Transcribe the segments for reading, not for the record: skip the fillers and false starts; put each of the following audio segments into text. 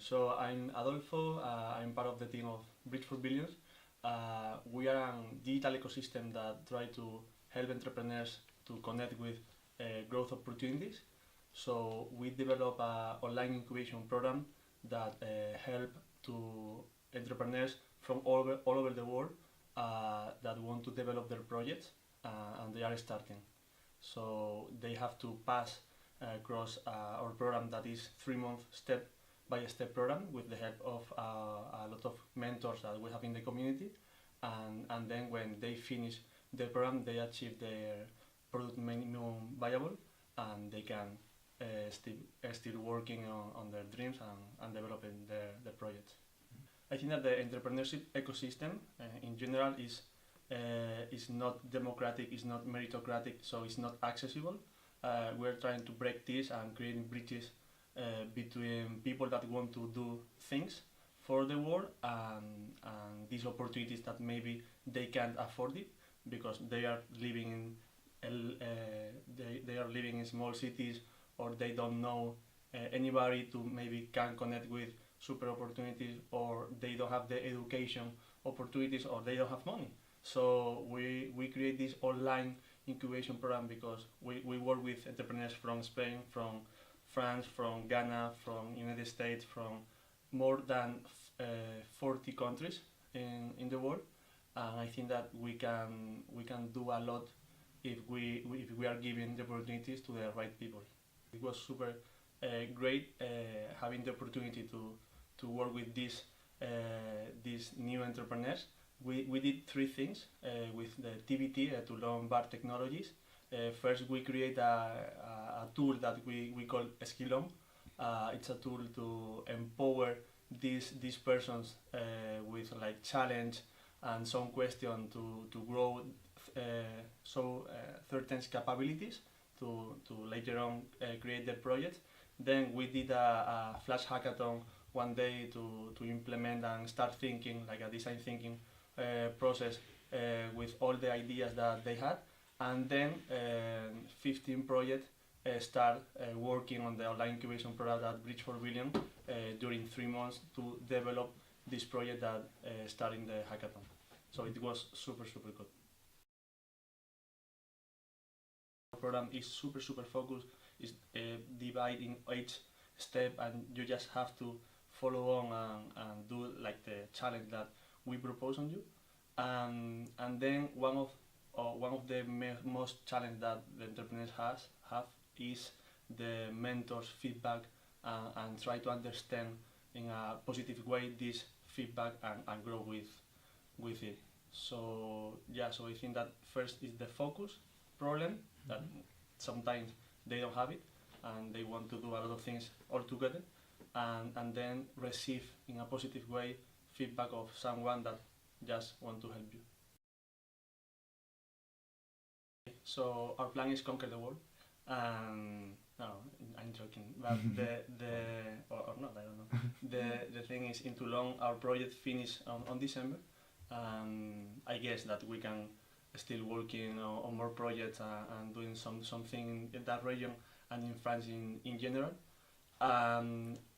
So I'm Adolfo, I'm part of the team of Bridge for Billions. We are a digital ecosystem that try to help entrepreneurs to connect with growth opportunities. So we develop an online incubation program that help to entrepreneurs from all over the world that want to develop their projects and they are starting. So they have to pass across our program that is 3-month step-by-step program with the help of a lot of mentors that we have in the community, and then when they finish the program they achieve their product minimum viable and they can still working on their dreams and developing their projects. I think that the entrepreneurship ecosystem in general is not democratic, is not meritocratic, so it's not accessible. We're trying to break this and create bridges between people that want to do things for the world and these opportunities that maybe they can't afford it because they are living in they are living in small cities or they don't know anybody to maybe can connect with super opportunities, or they don't have the education opportunities, or they don't have money. So we create this online incubation program because we work with entrepreneurs from Spain, from France, from Ghana, from United States, from more than 40 countries in the world, and I think that we can do a lot if we are giving the opportunities to the right people. It was super great having the opportunity to work with these new entrepreneurs. We did 3 things with the TBT, to Lombard Technologies. First, we create a tool that we call Skillon. It's a tool to empower these persons with like challenge and some question to grow certain capabilities to later on create the project. Then we did a flash hackathon one day to implement and start thinking like a design thinking process with all the ideas that they had, and then 15 projects start working on the online incubation product at Bridge for Billions during 3 months to develop this project that started the hackathon. So it was super good. The program is super focused. It's divided in each step, and you just have to follow on and do like the challenge that we propose on you. And then one of the most challenge that the entrepreneurs have is the mentors' feedback and try to understand in a positive way this feedback and grow with it. So yeah, so I think that first is the focus problem, that sometimes they don't have it and they want to do a lot of things all together, and then receive in a positive way feedback of someone that just want to help you. So our plan is conquer the world. No, I'm joking. But or not, I don't know. The thing is, in Toulon, our project finished on December. I guess that we can still working on more projects and doing something in that region and in France in general.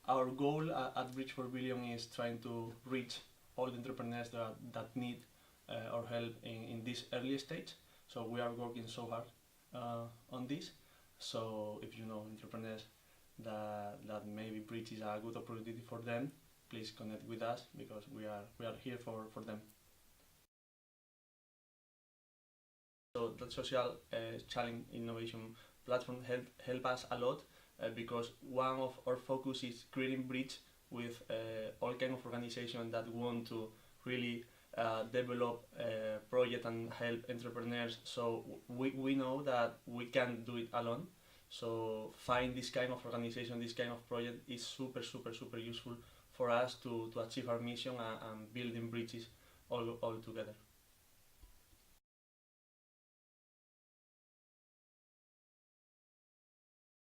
Our goal at Bridge for Billions is trying to reach all the entrepreneurs that need our help in this early stage. So we are working so hard on this. So if you know entrepreneurs that maybe Bridge is a good opportunity for them, please connect with us because we are here for them. So the social challenge innovation platform help us a lot because one of our focus is creating bridge with all kind of organizations that want to really develop project and help entrepreneurs. So we know that we can't do it alone. So find this kind of organization, this kind of project is super useful for us to achieve our mission and building bridges all together.